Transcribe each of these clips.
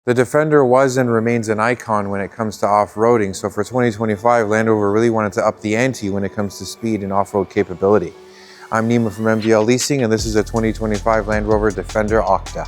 The Defender was and remains an icon when it comes to off-roading, so for 2025, Land Rover really wanted to up the ante when it comes to speed and off-road capability. I'm Nima from MDL Leasing, and this is a 2025 Land Rover Defender Octa.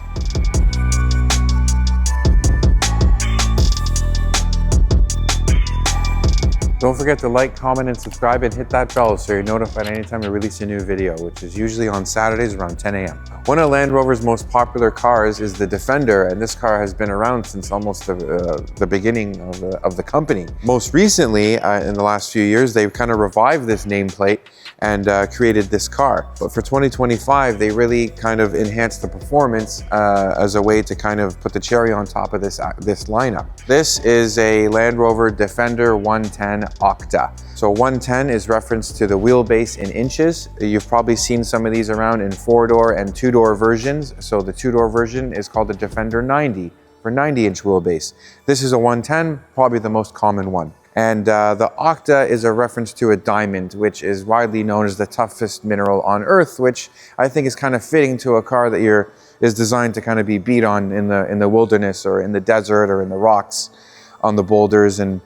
Don't forget to like, comment, and subscribe, and hit that bell so you're notified anytime I release a new video, which is usually on Saturdays around 10 a.m. One of Land Rover's most popular cars is the Defender, and this car has been around since almost the beginning of the company. Most recently, in the last few years, they've kind of revived this nameplate and created this car. But for 2025, they really kind of enhanced the performance as a way to kind of put the cherry on top of this lineup. This is a Land Rover Defender 110 Octa. So 110 is reference to the wheelbase in inches. You've probably seen some of these around in 4-door and 2-door versions. So the 2-door version is called the Defender 90 for 90-inch wheelbase. This is a 110, probably the most common one. And the Octa is a reference to a diamond, which is widely known as the toughest mineral on Earth, which I think is kind of fitting to a car that is designed to kind of be beat on in the wilderness or in the desert or in the rocks, on the boulders and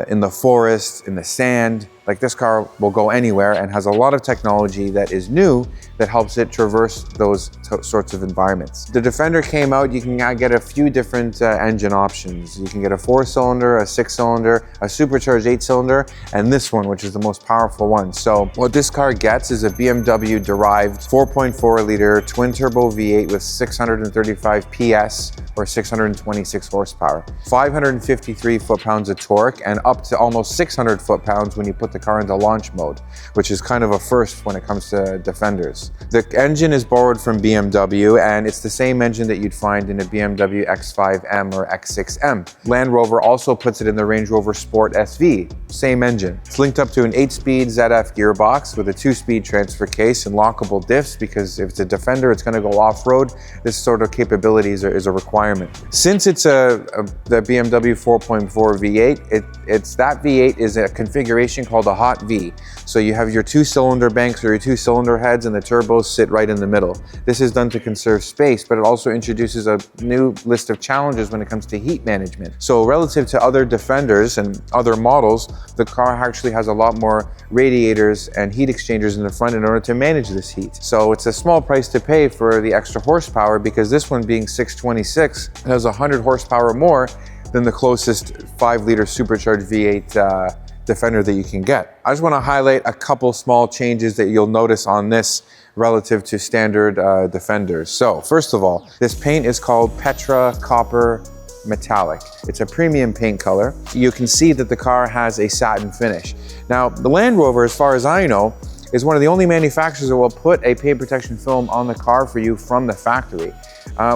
in the forest, in the sand. Like, this car will go anywhere and has a lot of technology that is new that helps it traverse those sorts of environments. The Defender came out, you can get a few different engine options. You can get a 4-cylinder, a 6-cylinder, a supercharged 8-cylinder, and this one, which is the most powerful one. So what this car gets is a BMW derived 4.4-liter twin-turbo V8 with 635 PS or 626 horsepower, 553 foot-pounds of torque, and up to almost 600 foot-pounds when you put the car into launch mode, which is kind of a first when it comes to Defenders. The engine is borrowed from BMW, and it's the same engine that you'd find in a BMW X5M or X6M. Land Rover also puts it in the Range Rover Sport SV, same engine. It's linked up to an 8-speed ZF gearbox with a 2-speed transfer case and lockable diffs, because if it's a Defender, it's going to go off-road. This sort of capabilities is a requirement. Since it's the BMW 4.4 V8, that V8 is a configuration called a hot V. So you have your 2-cylinder banks or your 2-cylinder heads, and the turbos sit right in the middle. This is done to conserve space, but it also introduces a new list of challenges when it comes to heat management. So relative to other Defenders and other models, the car actually has a lot more radiators and heat exchangers in the front in order to manage this heat. So it's a small price to pay for the extra horsepower, because this one, being 626, has 100 horsepower more than the closest 5-liter supercharged V8 Defender that you can get. I just want to highlight a couple small changes that you'll notice on this relative to standard Defenders. So first of all, this paint is called Petra Copper Metallic. It's a premium paint color. You can see that the car has a satin finish. Now, the Land Rover, as far as I know, is one of the only manufacturers that will put a paint protection film on the car for you from the factory,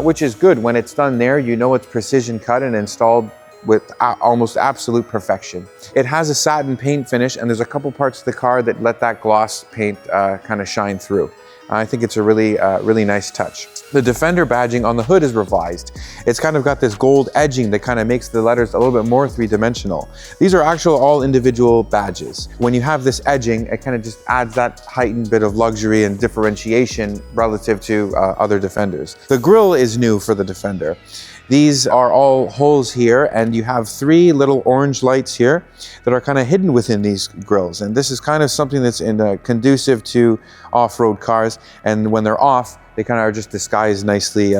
which is good. When it's done there, you know it's precision cut and installed with almost absolute perfection. It has a satin paint finish, and there's a couple parts of the car that let that gloss paint kind of shine through. I think it's a really nice touch. The Defender badging on the hood is revised. It's kind of got this gold edging that kind of makes the letters a little bit more three-dimensional. These are actual all individual badges. When you have this edging, it kind of just adds that heightened bit of luxury and differentiation relative to other Defenders. The grille is new for the Defender. These are all holes here, and you have 3 little orange lights here that are kind of hidden within these grills. And this is kind of something that's conducive to off-road cars, and when they're off, they kind of are just disguised nicely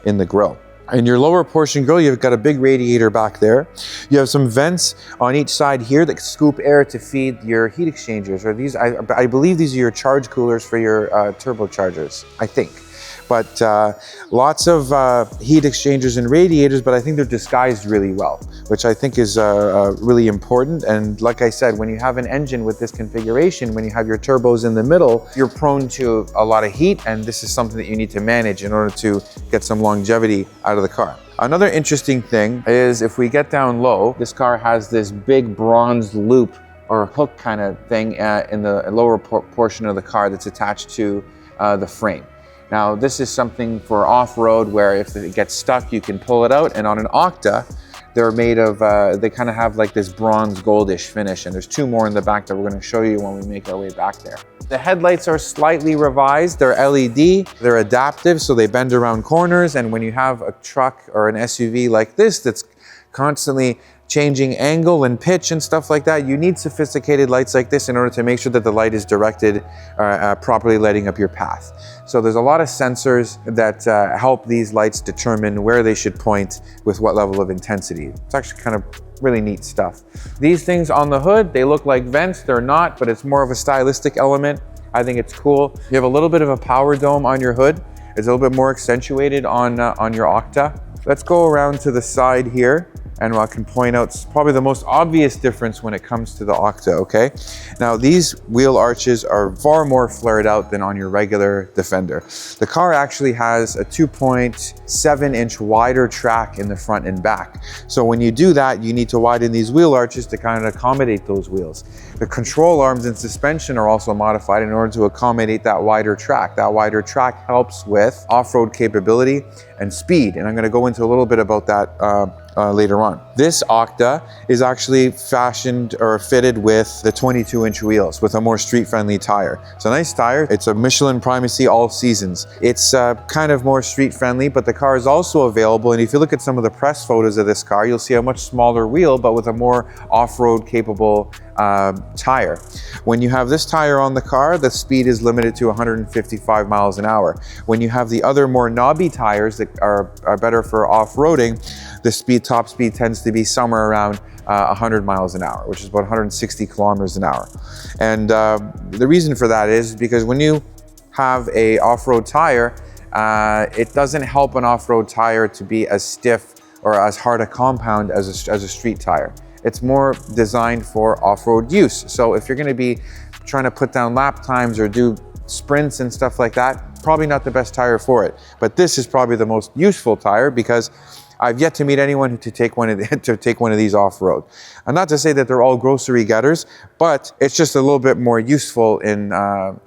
in the grill. In your lower portion grill, you've got a big radiator back there. You have some vents on each side here that scoop air to feed your heat exchangers, or these, I believe these are your charge coolers for your turbochargers, I think. But lots of heat exchangers and radiators, but I think they're disguised really well, which I think is really important. And like I said, when you have an engine with this configuration, when you have your turbos in the middle, you're prone to a lot of heat, and this is something that you need to manage in order to get some longevity out of the car. Another interesting thing is, if we get down low, this car has this big bronze loop or hook kind of thing in the lower portion of the car that's attached to the frame. Now, this is something for off-road where if it gets stuck, you can pull it out. And on an Octa, they're made of, they kind of have like this bronze goldish finish. And there's 2 more in the back that we're going to show you when we make our way back there. The headlights are slightly revised. They're LED, they're adaptive, so they bend around corners. And when you have a truck or an SUV like this that's constantly changing angle and pitch and stuff like that, you need sophisticated lights like this in order to make sure that the light is directed properly, lighting up your path. So there's a lot of sensors that help these lights determine where they should point with what level of intensity. It's actually kind of really neat stuff. These things on the hood, they look like vents. They're not, but it's more of a stylistic element. I think it's cool. You have a little bit of a power dome on your hood. It's a little bit more accentuated on your Octa. Let's go around to the side here, and I can point out probably the most obvious difference when it comes to the Octa, okay? Now, these wheel arches are far more flared out than on your regular Defender. The car actually has a 2.7-inch wider track in the front and back. So when you do that, you need to widen these wheel arches to kind of accommodate those wheels. The control arms and suspension are also modified in order to accommodate that wider track. That wider track helps with off-road capability and speed, and I'm gonna go into a little bit about that later on. This Octa is actually fashioned or fitted with the 22-inch wheels with a more street-friendly tire. It's a nice tire. It's a Michelin Primacy all seasons. It's kind of more street-friendly, but the car is also available, and if you look at some of the press photos of this car, you'll see a much smaller wheel, but with a more off-road capable tire. When you have this tire on the car, the speed is limited to 155 miles an hour. When you have the other more knobby tires that are better for off-roading, the top speed tends to be somewhere around 100 miles an hour, which is about 160 kilometers an hour. And the reason for that is because when you have a off-road tire, it doesn't help an off-road tire to be as stiff or as hard a compound as a street tire. It's more designed for off-road use. So if you're gonna be trying to put down lap times or do sprints and stuff like that, probably not the best tire for it. But this is probably the most useful tire because I've yet to meet anyone to take one of these off-road. And not to say that they're all grocery getters, but it's just a little bit more useful in our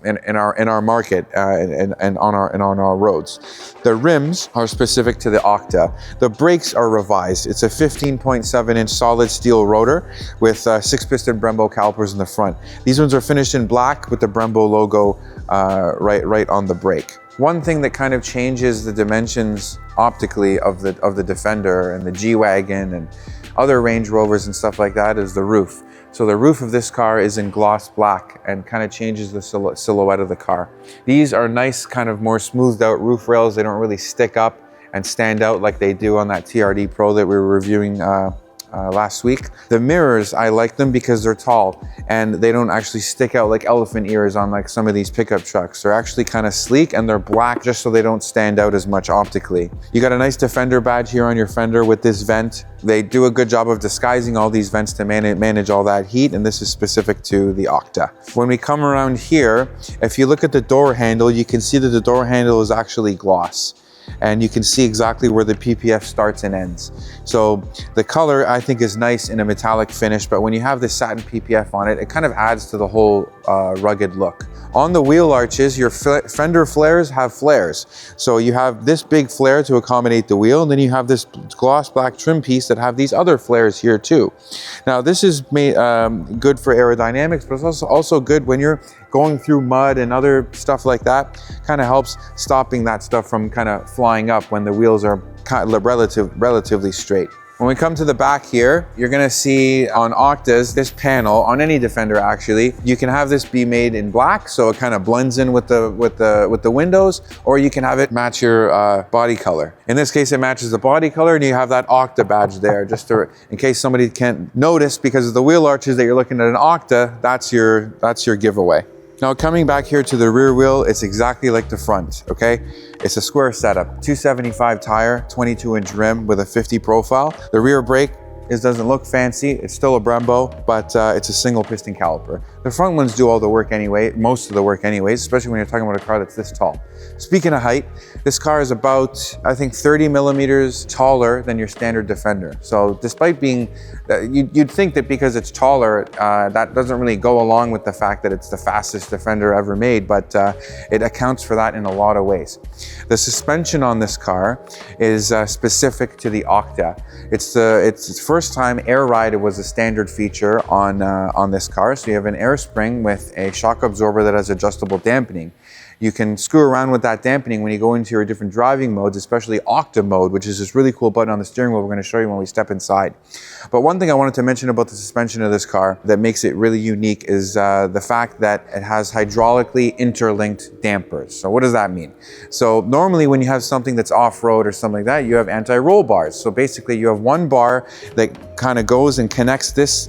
market and on our roads. The rims are specific to the Octa. The brakes are revised. It's a 15.7-inch solid steel rotor with 6-piston Brembo calipers in the front. These ones are finished in black with the Brembo logo right on the brake. One thing that kind of changes the dimensions optically of the Defender and the G-Wagon and other Range Rovers and stuff like that is the roof. So the roof of this car is in gloss black and kind of changes the silhouette of the car. These are nice, kind of more smoothed out roof rails. They don't really stick up and stand out like they do on that TRD Pro that we were reviewing last week. The mirrors, I like them because they're tall and they don't actually stick out like elephant ears on like some of these pickup trucks. They're actually kind of sleek and they're black just so they don't stand out as much optically. You got a nice Defender badge here on your fender with this vent. They do a good job of disguising all these vents to manage all that heat, and this is specific to the Octa. When we come around here, if you look at the door handle, you can see that the door handle is actually gloss. And you can see exactly where the PPF starts and ends. So the color I think is nice in a metallic finish, but when you have this satin PPF on it, it kind of adds to the whole rugged look. On the wheel arches, your fender flares have flares. So you have this big flare to accommodate the wheel, and then you have this gloss black trim piece that have these other flares here too. Now this is made, good for aerodynamics, but it's also good when you're going through mud and other stuff like that. Kind of helps stopping that stuff from kind of flying up when the wheels are kind of relatively straight. When we come to the back here, you're gonna see on Octas, this panel, on any Defender actually, you can have this be made in black, so it kind of blends in with the windows, or you can have it match your body color. In this case, it matches the body color, and you have that Octa badge there, just to, in case somebody can't notice because of the wheel arches that you're looking at an Octa, that's your giveaway. Now coming back here to the rear wheel, it's exactly like the front, okay? It's a square setup, 275 tire, 22-inch rim with a 50 profile. The rear brake doesn't look fancy. It's still a Brembo, but it's a single piston caliper. The front ones do all the work anyway, most of the work anyways, especially when you're talking about a car that's this tall. Speaking of height, this car is about, I think, 30 millimeters taller than your standard Defender. So despite being, you'd think that because it's taller, that doesn't really go along with the fact that it's the fastest Defender ever made, but it accounts for that in a lot of ways. The suspension on this car is specific to the Octa. It's first time, air ride was a standard feature on this car. So you have an air spring with a shock absorber that has adjustable dampening. You can screw around with that dampening when you go into your different driving modes, especially Octa mode, which is this really cool button on the steering wheel we're going to show you when we step inside. But one thing I wanted to mention about the suspension of this car that makes it really unique is the fact that it has hydraulically interlinked dampers. So what does that mean? So normally when you have something that's off-road or something like that, you have anti-roll bars. So basically you have one bar that kind of goes and connects this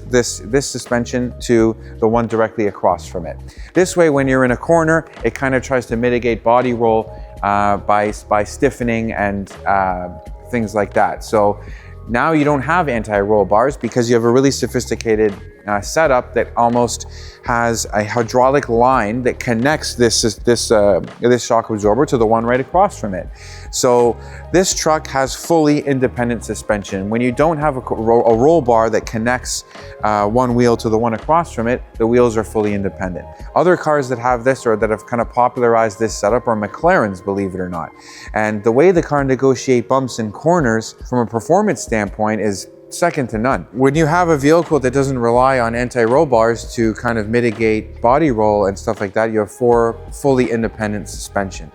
suspension to the one directly across from it. This way, when you're in a corner, it kind of tries to mitigate body roll by stiffening and things like that. So now you don't have anti-roll bars because you have a really sophisticated setup that almost has a hydraulic line that connects this shock absorber to the one right across from it. So this truck has fully independent suspension. When you don't have a roll bar that connects one wheel to the one across from it, the wheels are fully independent. Other cars that have this or that have kind of popularized this setup are McLarens, believe it or not. And the way the car negotiates bumps and corners from a performance standpoint is second to none. When you have a vehicle that doesn't rely on anti-roll bars to kind of mitigate body roll and stuff like that, you have four fully independent suspension.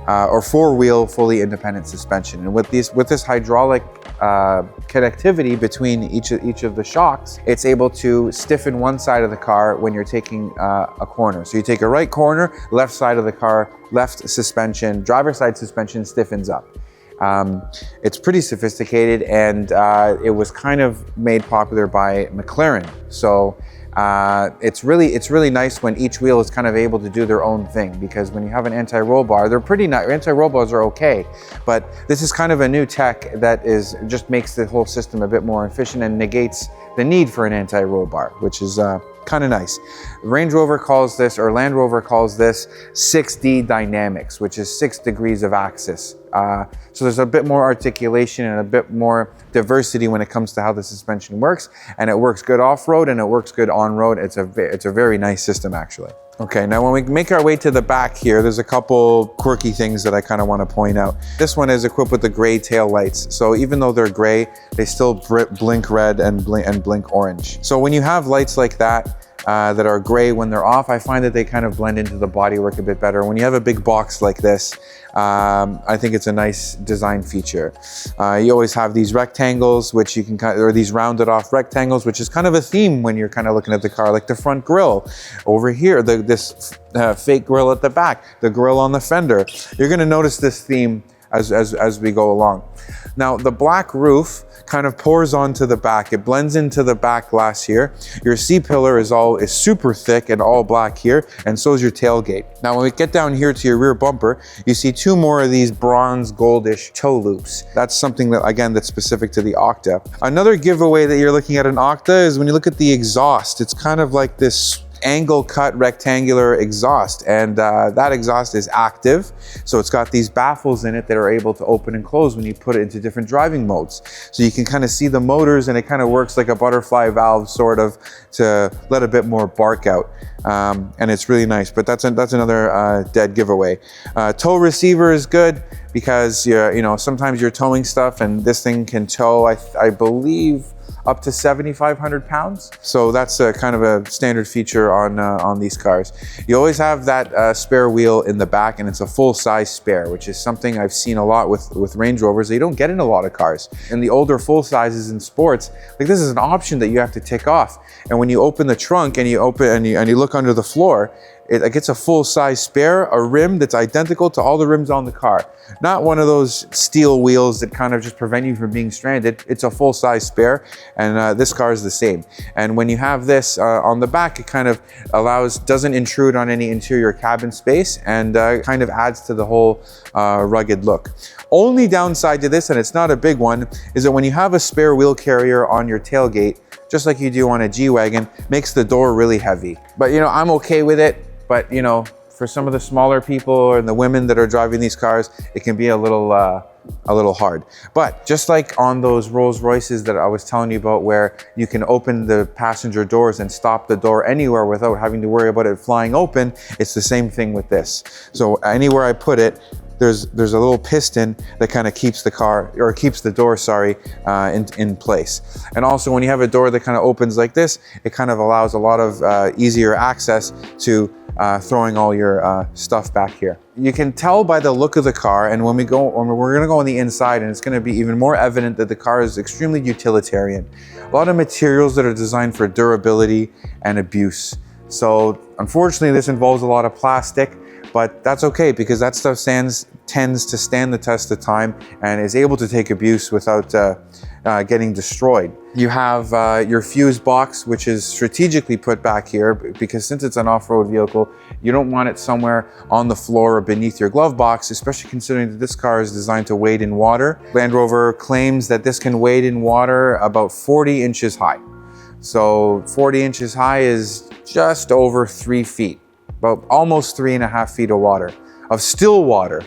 Or four-wheel fully independent suspension. And with this hydraulic connectivity between each of the shocks, it's able to stiffen one side of the car when you're taking a corner. So you take a right corner, left side of the car, left suspension, driver's side suspension stiffens up. It's pretty sophisticated, and it was kind of made popular by McLaren. So it's really nice when each wheel is kind of able to do their own thing, because when you have an anti-roll bar, they're pretty nice. Anti-roll bars are okay, but this is kind of a new tech that just makes the whole system a bit more efficient and negates the need for an anti-roll bar, which is kind of nice. Range Rover calls this, or Land Rover calls this 6D dynamics, which is 6 degrees of axis. So there's a bit more articulation and a bit more diversity when it comes to how the suspension works, and it works good off-road and it works good on-road. It's a very nice system, actually. Okay, now when we make our way to the back here, there's a couple quirky things that I kind of want to point out. This one is equipped with the gray tail lights. So even though they're gray, they still blink red and blink orange. So when you have lights like that, that are gray when they're off, I find that they kind of blend into the bodywork a bit better. When you have a big box like this, I think it's a nice design feature. You always have these rectangles, which you can or these rounded off rectangles, which is kind of a theme when you're kind of looking at the car, like the front grille over here, this fake grille at the back, the grille on the fender. You're going to notice this theme as we go along. Now, the black roof kind of pours onto the back. It blends into the back glass here. Your C-pillar is super thick and all black here, and so is your tailgate. Now, when we get down here to your rear bumper, you see 2 more of these bronze goldish toe loops. That's something that, again, that's specific to the Octa. Another giveaway that you're looking at an Octa is when you look at the exhaust, it's kind of like this angle cut rectangular exhaust, and that exhaust is active, so it's got these baffles in it that are able to open and close when you put it into different driving modes. So you can kind of see the motors, and it kind of works like a butterfly valve sort of to let a bit more bark out, and it's really nice. But that's another dead giveaway. Tow receiver is good because sometimes you're towing stuff, and this thing can tow, I believe, up to 7,500 pounds. So that's kind of a standard feature on these cars. You always have that spare wheel in the back, and it's a full-size spare, which is something I've seen a lot with Range Rovers that you don't get in a lot of cars. In the older full sizes in sports, like this is an option that you have to tick off. And when you open the trunk and you look under the floor, it gets a full-size spare, a rim that's identical to all the rims on the car. Not one of those steel wheels that kind of just prevent you from being stranded. It's a full-size spare, and this car is the same. And when you have this on the back, it kind of doesn't intrude on any interior cabin space, and kind of adds to the whole rugged look. Only downside to this, and it's not a big one, is that when you have a spare wheel carrier on your tailgate, just like you do on a G-Wagon, makes the door really heavy. But I'm okay with it. But for some of the smaller people and the women that are driving these cars, it can be a little hard. But just like on those Rolls Royces that I was telling you about, where you can open the passenger doors and stop the door anywhere without having to worry about it flying open, it's the same thing with this. So anywhere I put it, there's a little piston that kind of keeps the car, or keeps the door, sorry, in place. And also when you have a door that kind of opens like this, it kind of allows a lot of easier access to throwing all your stuff back here. You can tell by the look of the car, and when we're gonna go on the inside, and it's gonna be even more evident that the car is extremely utilitarian. A lot of materials that are designed for durability and abuse. So unfortunately, this involves a lot of plastic, but that's okay because that stuff tends to stand the test of time and is able to take abuse without getting destroyed. You have your fuse box, which is strategically put back here because since it's an off-road vehicle, you don't want it somewhere on the floor or beneath your glove box, especially considering that this car is designed to wade in water. Land Rover claims that this can wade in water about 40 inches high. So 40 inches high is just over 3 feet. About almost 3.5 feet of water, of still water.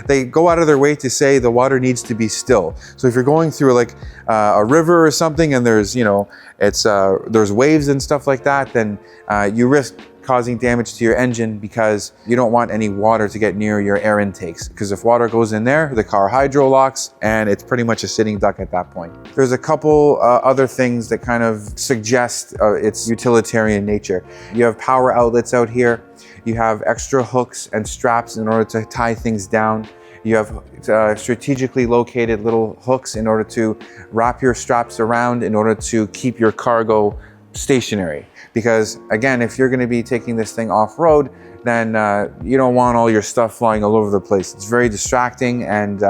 They go out of their way to say the water needs to be still. So if you're going through like a river or something and there's, you know, there's waves and stuff like that, then you risk causing damage to your engine because you don't want any water to get near your air intakes. Because if water goes in there, the car hydro locks and it's pretty much a sitting duck at that point. There's a couple other things that kind of suggest its utilitarian nature. You have power outlets out here. You have extra hooks and straps in order to tie things down. You have strategically located little hooks in order to wrap your straps around in order to keep your cargo stationary. Because again, if you're gonna be taking this thing off-road, then you don't want all your stuff flying all over the place. It's very distracting and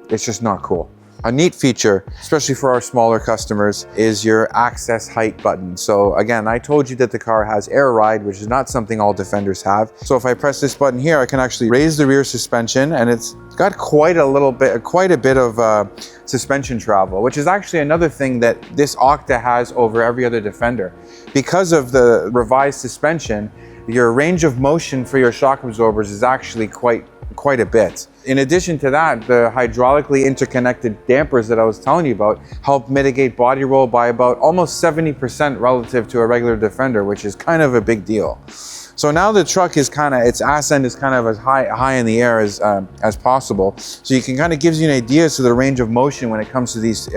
it's just not cool. A neat feature, especially for our smaller customers, is your access height button. So again, I told you that the car has air ride, which is not something all Defenders have. So if I press this button here, I can actually raise the rear suspension, and it's got quite a bit of suspension travel, which is actually another thing that this Octa has over every other Defender. Because of the revised suspension, your range of motion for your shock absorbers is actually quite a bit. In addition to that, the hydraulically interconnected dampers that I was telling you about help mitigate body roll by about almost 70% relative to a regular Defender, which is kind of a big deal. So now the truck is its ass end is kind of as high in the air as possible. So you can kind of gives you an idea as to the range of motion when it comes to these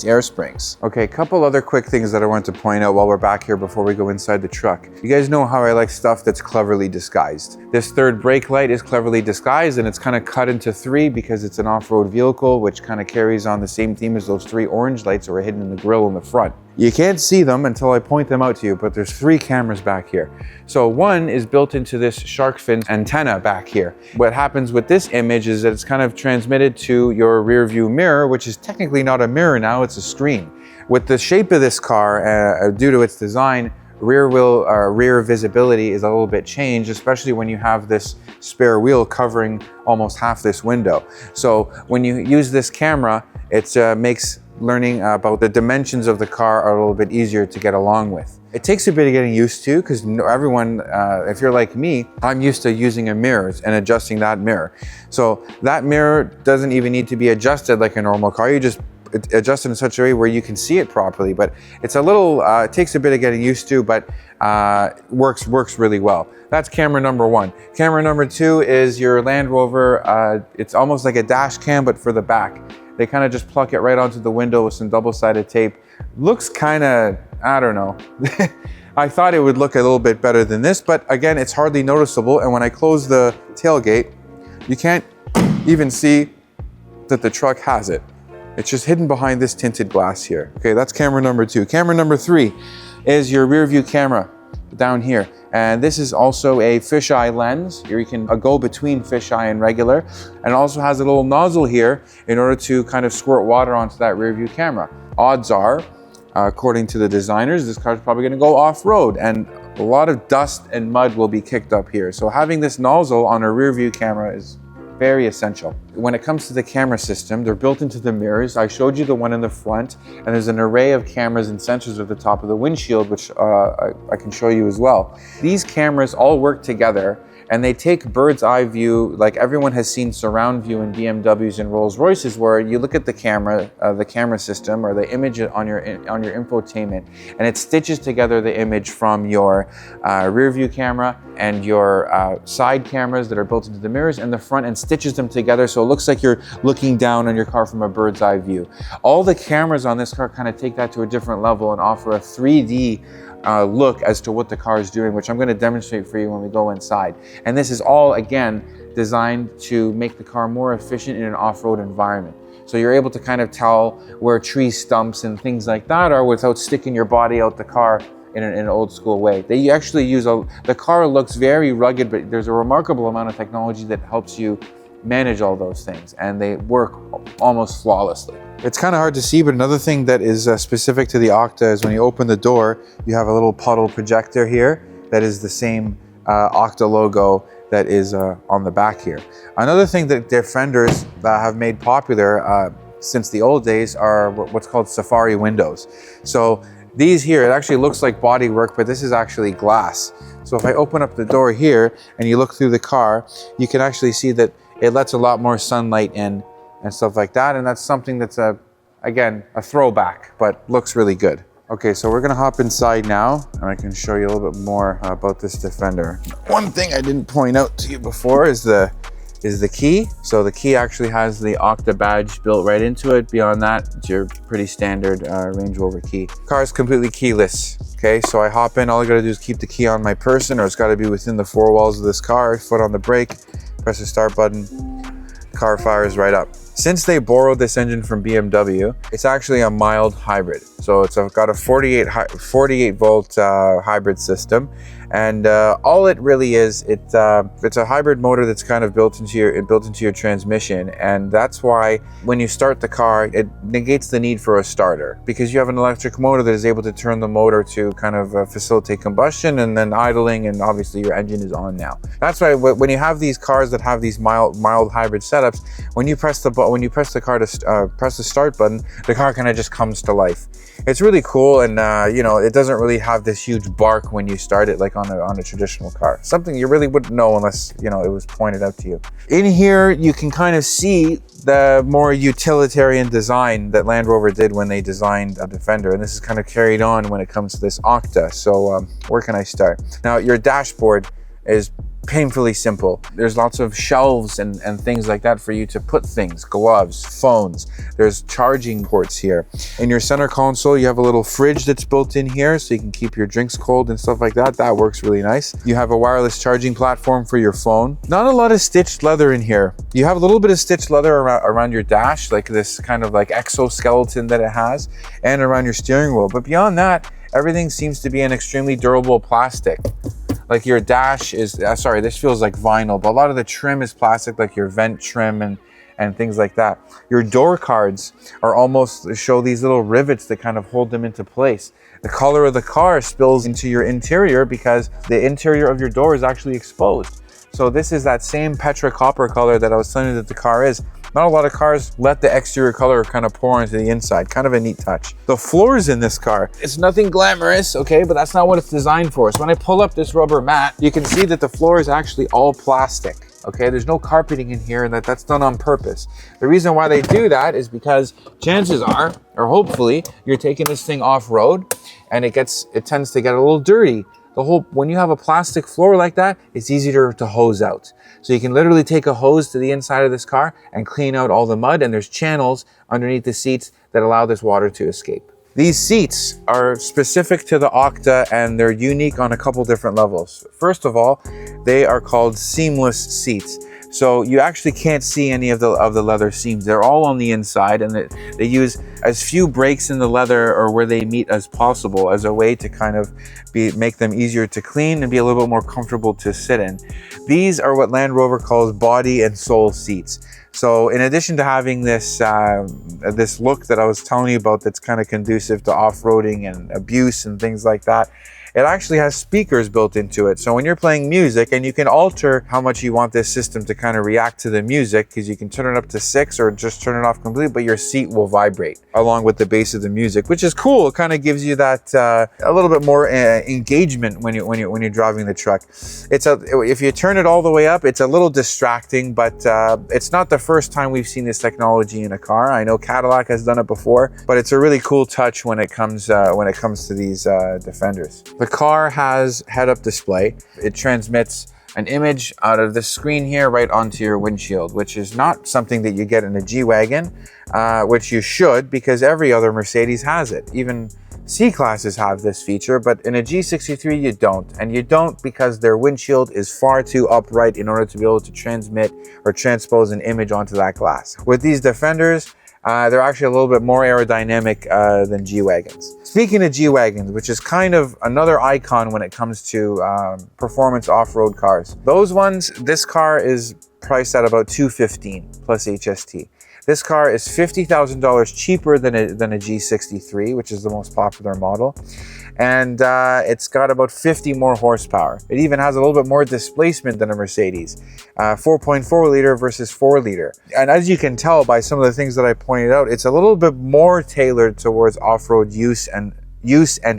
air springs. Okay, a couple other quick things that I want to point out while we're back here before we go inside the truck. You guys know how I like stuff that's cleverly disguised. This third brake light is cleverly disguised, and it's kind of cut into 3 because it's an off-road vehicle, which kind of carries on the same theme as those 3 orange lights that were hidden in the grille in the front. You can't see them until I point them out to you, but there's 3 cameras back here. So one is built into this shark fin antenna back here. What happens with this image is that it's kind of transmitted to your rear view mirror, which is technically not a mirror now, it's a screen. With the shape of this car, due to its design, rear visibility is a little bit changed, especially when you have this spare wheel covering almost half this window. So when you use this camera, it makes learning about the dimensions of the car are a little bit easier to get along with. It takes a bit of getting used to because everyone, if you're like me, I'm used to using a mirror and adjusting that mirror. So that mirror doesn't even need to be adjusted like a normal car. You just adjust it in such a way where you can see it properly, but it's a little, it takes a bit of getting used to, but works really well. That's camera number 1. Camera number 2 is your Land Rover. It's almost like a dash cam, but for the back. They kind of just pluck it right onto the window with some double-sided tape. Looks kind of, I don't know. I thought it would look a little bit better than this, but again, it's hardly noticeable. And when I close the tailgate, you can't even see that the truck has it. It's just hidden behind this tinted glass here. Okay, that's camera number 2. Camera number 3 is your rear view camera down here. And this is also a fisheye lens. Here you can go between fisheye and regular. And it also has a little nozzle here in order to kind of squirt water onto that rear view camera. Odds are, according to the designers, this car is probably gonna go off-road and a lot of dust and mud will be kicked up here. So having this nozzle on a rear view camera is very essential. When it comes to the camera system, they're built into the mirrors. I showed you the one in the front, and there's an array of cameras and sensors at the top of the windshield, which I can show you as well. These cameras all work together, and they take bird's eye view. Like everyone has seen surround view in BMWs and Rolls Royces, where you look at the camera system or the image on your infotainment, and it stitches together the image from your rear view camera and your side cameras that are built into the mirrors and the front, and stitches them together so it looks like you're looking down on your car from a bird's eye view. All the cameras on this car kind of take that to a different level and offer a 3D look as to what the car is doing, which I'm going to demonstrate for you when we go inside. And this is all, again, designed to make the car more efficient in an off-road environment. So you're able to kind of tell where tree stumps and things like that are without sticking your body out the car in an old school way. They actually use the car looks very rugged, but there's a remarkable amount of technology that helps you manage all those things, and they work almost flawlessly. It's kind of hard to see, but another thing that is specific to the Octa is when you open the door, you have a little puddle projector here that is the same Octa logo that is on the back here. Another thing that Defenders have made popular since the old days are what's called safari windows. So these here, it actually looks like body work, but this is actually glass. So if I open up the door here and you look through the car, you can actually see that it lets a lot more sunlight in and stuff like that. And that's something that's, again, a throwback, but looks really good. Okay, so we're gonna hop inside now and I can show you a little bit more about this Defender. One thing I didn't point out to you before is the key. So the key actually has the Octa badge built right into it. Beyond that, it's your pretty standard Range Rover key. Car is completely keyless. Okay, so I hop in, all I gotta do is keep the key on my person, or it's gotta be within the four walls of this car, foot on the brake, press the start button, car fires right up. Since they borrowed this engine from BMW, it's actually a mild hybrid. So it's got a 48 volt hybrid system. And all it really is, it's a hybrid motor that's kind of built into your transmission, and that's why when you start the car, it negates the need for a starter, because you have an electric motor that is able to turn the motor to kind of facilitate combustion and then idling, and obviously your engine is on now. That's why when you have these cars that have these mild hybrid setups, when you press the car to press the start button, the car kind of just comes to life. It's really cool, and you know, it doesn't really have this huge bark when you start it like on a traditional car. Something you really wouldn't know unless, you know, it was pointed out to you. In here, you can kind of see the more utilitarian design that Land Rover did when they designed a Defender, and this is kind of carried on when it comes to this Octa. So where can I start? Now, your dashboard is painfully simple. There's lots of shelves and things like that for you to put things, gloves, phones. There's charging ports here. In your center console, you have a little fridge that's built in here so you can keep your drinks cold and stuff like that. That works really nice. You have a wireless charging platform for your phone. Not a lot of stitched leather in here. You have a little bit of stitched leather around your dash, like this kind of like exoskeleton that it has, and around your steering wheel. But beyond that, everything seems to be an extremely durable plastic. Like your dash is, sorry, this feels like vinyl, but a lot of the trim is plastic, like your vent trim and things like that. Your door cards are almost show these little rivets that kind of hold them into place. The color of the car spills into your interior because the interior of your door is actually exposed. So this is that same Petra copper color that I was telling you that the car is. Not a lot of cars let the exterior color kind of pour into the inside. Kind of a neat touch. The floors in this car, it's nothing glamorous, okay, but that's not what it's designed for. So when I pull up this rubber mat, you can see that the floor is actually all plastic, okay? There's no carpeting in here, and that's done on purpose. The reason why they do that is because chances are, or hopefully, you're taking this thing off-road, and it tends to get a little dirty. When you have a plastic floor like that, it's easier to hose out. So you can literally take a hose to the inside of this car and clean out all the mud, and there's channels underneath the seats that allow this water to escape. These seats are specific to the Octa, and they're unique on a couple different levels. First of all, they are called seamless seats. So you actually can't see any of the leather seams. They're all on the inside, and they use as few breaks in the leather or where they meet as possible as a way to kind of make them easier to clean and be a little bit more comfortable to sit in. These are what Land Rover calls body and soul seats. So in addition to having this look that I was telling you about that's kind of conducive to off-roading and abuse and things like that, it actually has speakers built into it. So when you're playing music, and you can alter how much you want this system to kind of react to the music, because you can turn it up to 6 or just turn it off completely, but your seat will vibrate along with the bass of the music, which is cool. It kind of gives you that a little bit more engagement when you're driving the truck. If you turn it all the way up, it's a little distracting, but it's not the first time we've seen this technology in a car. I know Cadillac has done it before, but it's a really cool touch when it comes to these Defenders. The car has head-up display. It transmits an image out of the screen here right onto your windshield, which is not something that you get in a G-Wagon, which you should, because every other Mercedes has it. Even C-classes have this feature, but in a G63 you don't. And you don't because their windshield is far too upright in order to be able to transmit or transpose an image onto that glass. With these Defenders, they're actually a little bit more aerodynamic than G-Wagons. Speaking of G-Wagons, which is kind of another icon when it comes to performance off-road cars. Those ones, this car is priced at about $215 plus HST. This car is $50,000 cheaper than a G63, which is the most popular model. And it's got about 50 more horsepower. It even has a little bit more displacement than a Mercedes, 4.4 liter versus 4 liter. And as you can tell by some of the things that I pointed out, it's a little bit more tailored towards off-road use and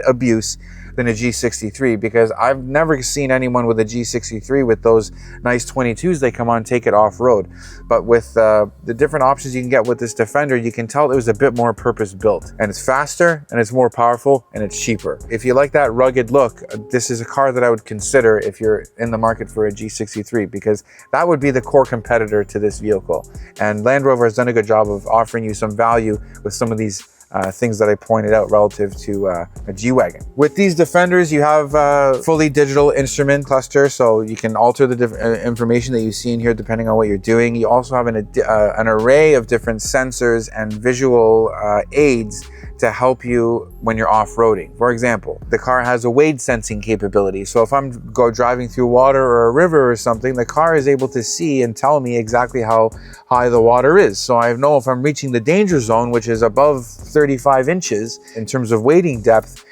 abuse than a G63, because I've never seen anyone with a G63 with those nice 22s they come on take it off-road. But with the different options you can get with this Defender, you can tell it was a bit more purpose-built, and it's faster and it's more powerful and it's cheaper. If you like that rugged look, this is a car that I would consider if you're in the market for a G63, because that would be the core competitor to this vehicle. And Land Rover has done a good job of offering you some value with some of these things that I pointed out relative to a G-Wagon. With these Defenders, you have a fully digital instrument cluster, so you can alter the information that you see in here depending on what you're doing. You also have an array of different sensors and visual aids to help you when you're off-roading. For example, the car has a wade sensing capability. So if I'm driving through water or a river or something, the car is able to see and tell me exactly how high the water is. So I know if I'm reaching the danger zone, which is above 35 inches in terms of wading depth,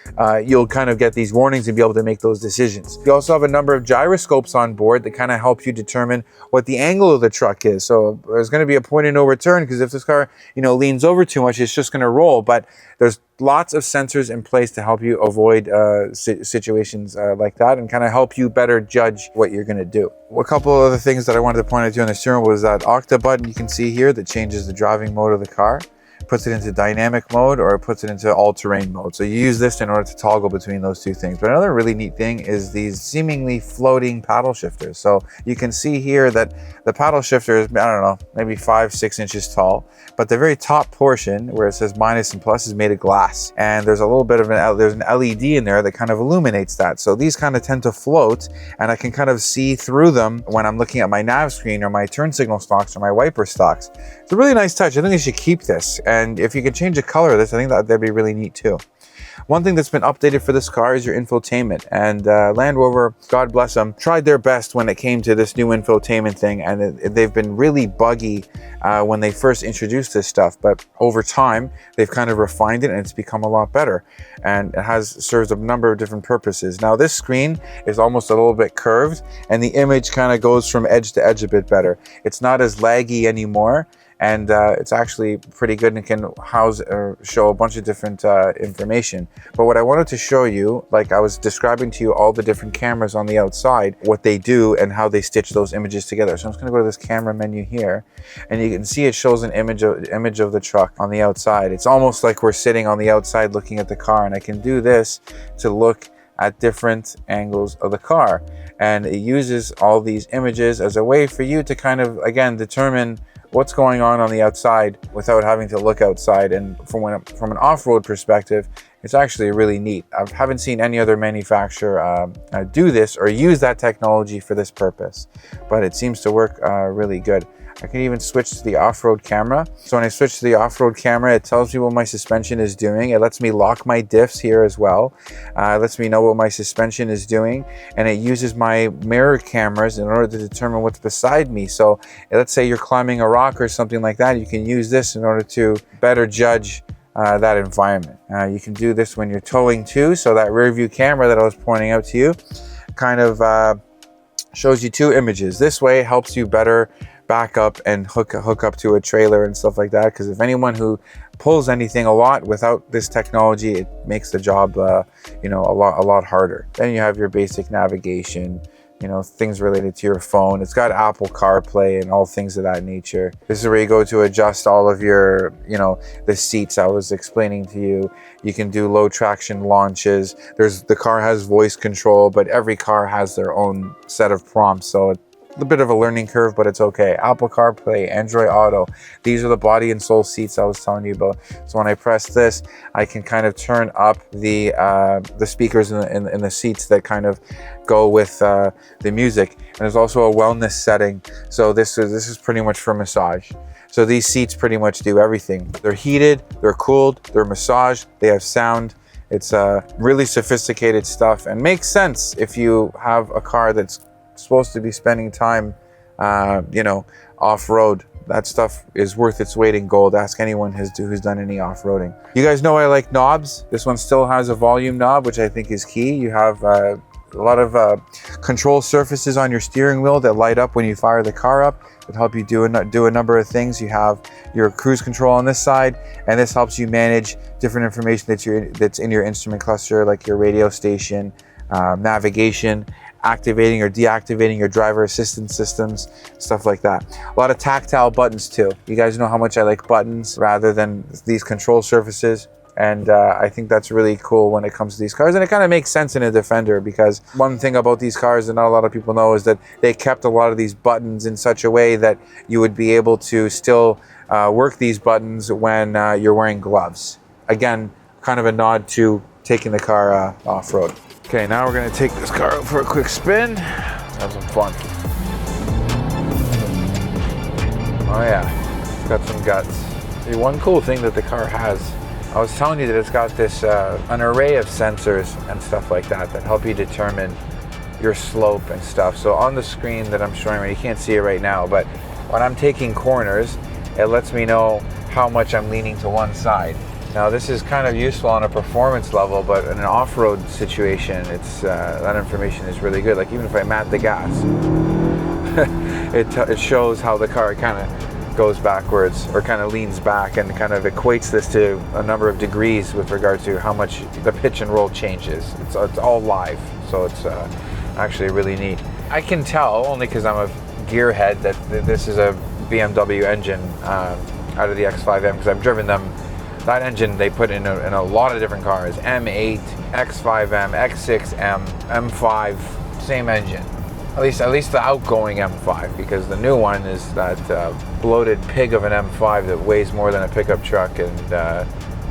you'll kind of get these warnings and be able to make those decisions. You also have a number of gyroscopes on board that kind of help you determine what the angle of the truck is. So there's going to be a point of no return, because if this car, leans over too much, it's just going to roll. But there's lots of sensors in place to help you avoid situations like that, and kind of help you better judge what you're going to do. A couple of other things that I wanted to point out to you on the steering wheel was that Octa button you can see here that changes the driving mode of the car. Puts it into dynamic mode, or it puts it into all-terrain mode. So you use this in order to toggle between those two things. But another really neat thing is these seemingly floating paddle shifters. So you can see here that the paddle shifter is, I don't know, maybe 5-6 inches tall, but the very top portion where it says minus and plus is made of glass. And there's a little bit of there's an LED in there that kind of illuminates that. So these kind of tend to float, and I can kind of see through them when I'm looking at my nav screen or my turn signal stalks or my wiper stalks. It's a really nice touch. I think you should keep this. And if you could change the color of this, I think that'd be really neat too. One thing that's been updated for this car is your infotainment, and Land Rover, God bless them, tried their best when it came to this new infotainment thing, and they've been really buggy when they first introduced this stuff, but over time they've kind of refined it and it's become a lot better, and it serves a number of different purposes. Now this screen is almost a little bit curved, and the image kind of goes from edge to edge a bit better. It's not as laggy anymore, and it's actually pretty good, and it can house or show a bunch of different information. But what I wanted to show you, like I was describing to you all the different cameras on the outside, what they do and how they stitch those images together. So I'm just going to go to this camera menu here, and you can see it shows an image of the truck on the outside. It's almost like we're sitting on the outside looking at the car, and I can do this to look at different angles of the car, and it uses all these images as a way for you to kind of, again, determine what's going on the outside without having to look outside. And from an off-road perspective, it's actually really neat. I haven't seen any other manufacturer do this or use that technology for this purpose, but it seems to work really good. I can even switch to the off-road camera. So when I switch to the off-road camera, it tells me what my suspension is doing. It lets me lock my diffs here as well. It lets me know what my suspension is doing. And it uses my mirror cameras in order to determine what's beside me. So let's say you're climbing a rock or something like that. You can use this in order to better judge that environment. You can do this when you're towing too, so that rear view camera that I was pointing out to you kind of shows you two images. This way it helps you better back up and hook up to a trailer and stuff like that, because if anyone who pulls anything a lot without this technology, it makes the job you know, a lot harder. Then you have your basic navigation, you know, things related to your phone. It's got Apple CarPlay and all things of that nature. This is where you go to adjust all of your, you know, the seats I was explaining to you. You can do low traction launches. The car has voice control, but every car has their own set of prompts, so it's a bit of a learning curve, but it's okay. Apple CarPlay, Android Auto. These are the body and soul seats I was telling you about. So when I press this, I can kind of turn up the speakers in the seats that kind of go with the music. And there's also a wellness setting. So this is pretty much for massage. So these seats pretty much do everything. They're heated, they're cooled, they're massaged, they have sound. It's really sophisticated stuff, and makes sense if you have a car that's supposed to be spending time, you know, off-road. That stuff is worth its weight in gold. Ask anyone who's done any off-roading. You guys know I like knobs. This one still has a volume knob, which I think is key. You have a lot of control surfaces on your steering wheel that light up when you fire the car up. It help you do a number of things. You have your cruise control on this side, and this helps you manage different information that's in your instrument cluster, like your radio station, navigation, activating or deactivating your driver assistance systems, stuff like that. A lot of tactile buttons too. You guys know how much I like buttons rather than these control surfaces. And I think that's really cool when it comes to these cars. And it kind of makes sense in a Defender, because one thing about these cars that not a lot of people know is that they kept a lot of these buttons in such a way that you would be able to still work these buttons when you're wearing gloves. Again, kind of a nod to taking the car off-road. Okay, now we're gonna take this car out for a quick spin. Have some fun. Oh yeah, it's got some guts. See, one cool thing that the car has, I was telling you that it's got this, an array of sensors and stuff like that help you determine your slope and stuff. So on the screen that I'm showing you, you can't see it right now, but when I'm taking corners, it lets me know how much I'm leaning to one side. Now this is kind of useful on a performance level, but in an off-road situation, it's that information is really good. Like even if I mat the gas, it shows how the car kind of goes backwards or kind of leans back, and kind of equates this to a number of degrees with regard to how much the pitch and roll changes. It's all live, so it's actually really neat. I can tell, only because I'm a gearhead, that this is a BMW engine out of the X5M, because I've driven them. That engine they put in a lot of different cars. M8, X5M, X6M, M5, same engine. At least the outgoing M5, because the new one is that bloated pig of an M5 that weighs more than a pickup truck, and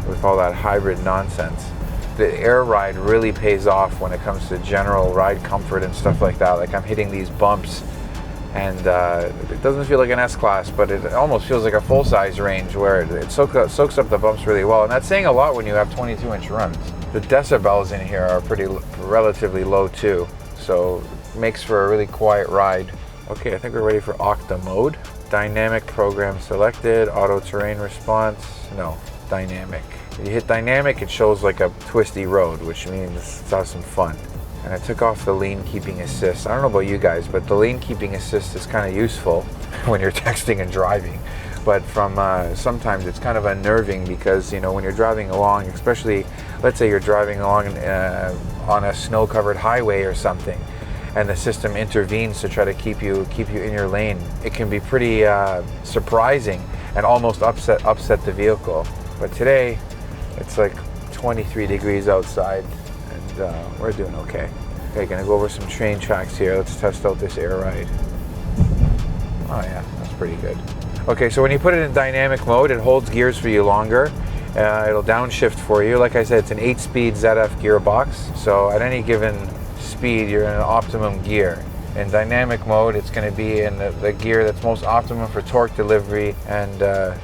with all that hybrid nonsense. The air ride really pays off when it comes to general ride comfort and stuff like that. Like I'm hitting these bumps, and it doesn't feel like an S-Class, but it almost feels like a full-size range, where it soaks up the bumps really well. And that's saying a lot when you have 22-inch runs. The decibels in here are relatively low too, so it makes for a really quiet ride. Okay, I think we're ready for Octa mode. Dynamic program selected, auto terrain response, no, dynamic. You hit dynamic, it shows like a twisty road, which means let's have some fun. And I took off the lane keeping assist. I don't know about you guys, but the lane keeping assist is kind of useful when you're texting and driving. But from sometimes it's kind of unnerving, because you know when you're driving along, especially let's say you're driving along on a snow-covered highway or something, and the system intervenes to try to keep you in your lane. It can be pretty surprising and almost upset the vehicle. But today it's like 23 degrees outside. We're doing okay. Okay, gonna go over some train tracks here. Let's test out this air ride. Oh yeah, that's pretty good. Okay, so when you put it in dynamic mode, it holds gears for you longer. It'll downshift for you. Like I said, it's an 8-speed ZF gearbox. So at any given speed, you're in an optimum gear. In dynamic mode, it's gonna be in the gear that's most optimum for torque delivery and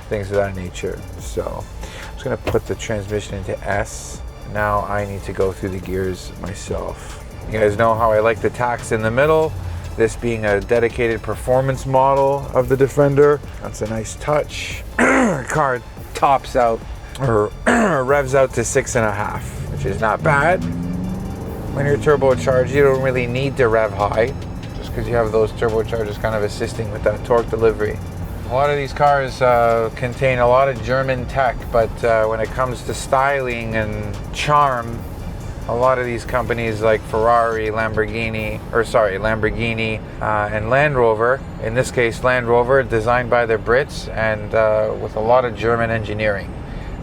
things of that nature. So I'm just gonna put the transmission into S. Now I need to go through the gears myself. You guys know how I like the tacks in the middle. This being a dedicated performance model of the Defender. That's a nice touch. Car tops out or revs out to 6.5, which is not bad. When you're turbocharged, you don't really need to rev high, just because you have those turbochargers kind of assisting with that torque delivery. A lot of these cars contain a lot of German tech, but when it comes to styling and charm, a lot of these companies like Ferrari, Lamborghini, and Land Rover, in this case Land Rover, designed by the Brits and with a lot of German engineering.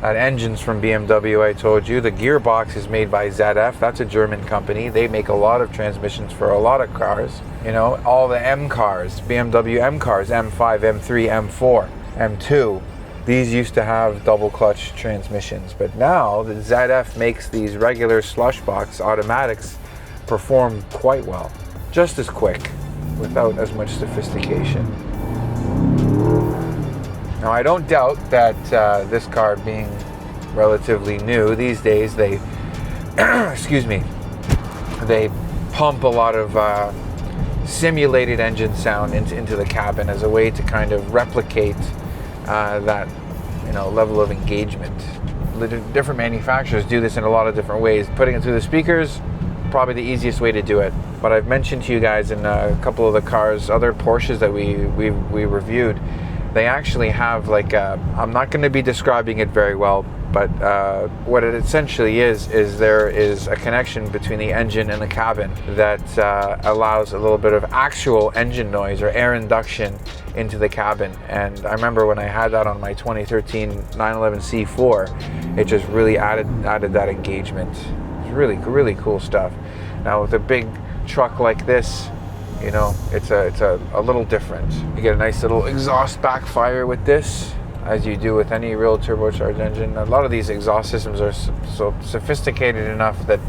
That engine's from BMW, I told you. The gearbox is made by ZF. That's a German company. They make a lot of transmissions for a lot of cars. You know, all the M cars, BMW M cars, M5, M3, M4, M2. These used to have double clutch transmissions, but now the ZF makes these regular slush box automatics perform quite well. Just as quick, without as much sophistication. Now, I don't doubt that this car being relatively new, these days they, they pump a lot of simulated engine sound into the cabin as a way to kind of replicate that, you know, level of engagement. Different manufacturers do this in a lot of different ways. Putting it through the speakers, probably the easiest way to do it. But I've mentioned to you guys in a couple of the cars, other Porsches that we reviewed, they actually have like I'm not going to be describing it very well, but what it essentially is there is a connection between the engine and the cabin that allows a little bit of actual engine noise or air induction into the cabin. And I remember when I had that on my 2013 911 C4, it just really added that engagement. It's really cool stuff. Now with a big truck like this, you know, it's a little different. You get a nice little exhaust backfire with this, as you do with any real turbocharged engine. A lot of these exhaust systems are so sophisticated enough that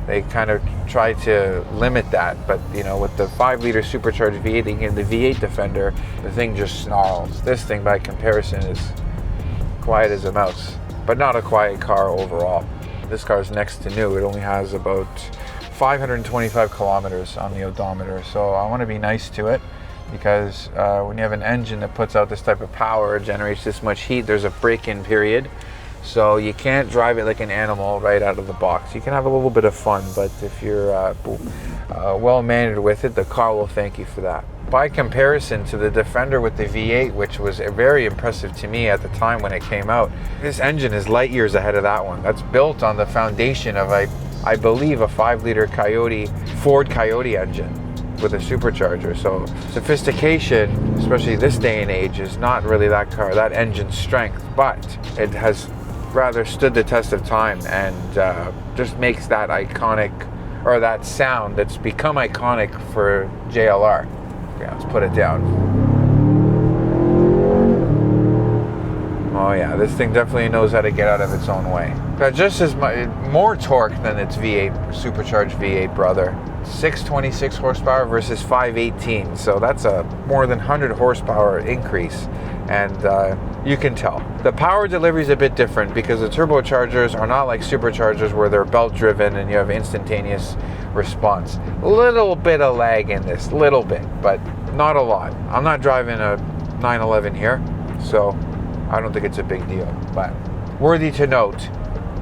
they kind of try to limit that. But, you know, with the 5-liter supercharged V8 and the V8 Defender, the thing just snarls. This thing, by comparison, is quiet as a mouse, but not a quiet car overall. This car is next to new. It only has about 525 kilometers on the odometer, so I want to be nice to it, because when you have an engine that puts out this type of power, generates this much heat, there's a break-in period, so you can't drive it like an animal right out of the box. You can have a little bit of fun, but if you're well-mannered with it, the car will thank you for that. By comparison to the Defender with the V8, which was very impressive to me at the time when it came out, this engine is light years ahead of that one. That's built on the foundation of I believe a 5-liter Ford Coyote engine with a supercharger. So sophistication, especially this day and age, is not really that engine's strength, but it has rather stood the test of time and just makes that iconic, or that sound that's become iconic for JLR. Okay, let's put it down. Oh yeah, this thing definitely knows how to get out of its own way. Got just as much, more torque than its V8, supercharged V8 brother. 626 horsepower versus 518, so that's a more than 100 horsepower increase, and you can tell. The power delivery is a bit different because the turbochargers are not like superchargers where they're belt driven and you have instantaneous response. Little bit of lag in this, little bit, but not a lot. I'm not driving a 911 here, so I don't think it's a big deal, but worthy to note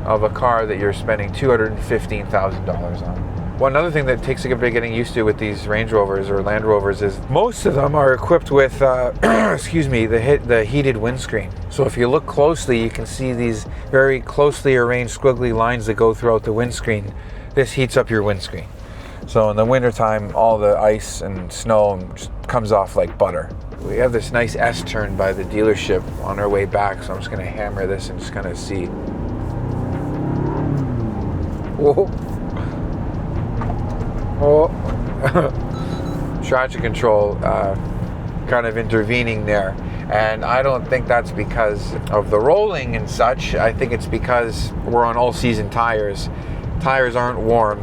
of a car that you're spending $215,000 on. One other thing that takes a bit getting used to with these Range Rovers or Land Rovers is most of them are equipped with, the heated windscreen. So if you look closely, you can see these very closely arranged squiggly lines that go throughout the windscreen. This heats up your windscreen. So in the wintertime, all the ice and snow just comes off like butter. We have this nice S-turn by the dealership on our way back, so I'm just going to hammer this and just kind of see. Whoa. Oh. Traction control kind of intervening there. And I don't think that's because of the rolling and such. I think it's because we're on all-season tires. Tires aren't warm,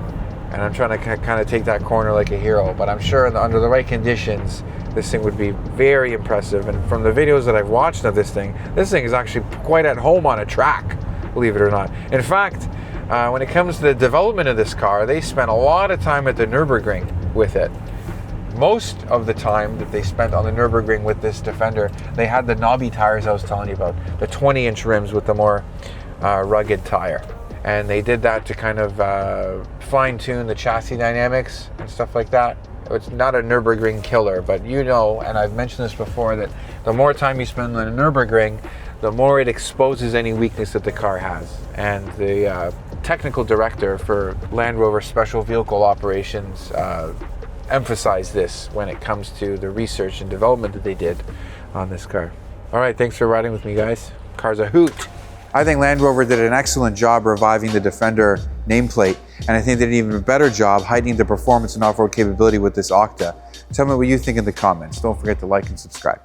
and I'm trying to kind of take that corner like a hero. But I'm sure under the right conditions, this thing would be very impressive. And from the videos that I've watched of this thing is actually quite at home on a track, believe it or not. In fact, when it comes to the development of this car, they spent a lot of time at the Nürburgring with it. Most of the time that they spent on the Nürburgring with this Defender, they had the knobby tires I was telling you about, the 20-inch rims with the more rugged tire. And they did that to kind of fine tune the chassis dynamics and stuff like that. It's not a Nürburgring killer, but you know, and I've mentioned this before, that the more time you spend on a Nürburgring, the more it exposes any weakness that the car has. And the technical director for Land Rover Special Vehicle Operations emphasized this when it comes to the research and development that they did on this car. All right, thanks for riding with me, guys. Car's a hoot. I think Land Rover did an excellent job reviving the Defender nameplate, and I think they did an even better job heightening the performance and off-road capability with this Octa. Tell me what you think in the comments. Don't forget to like and subscribe.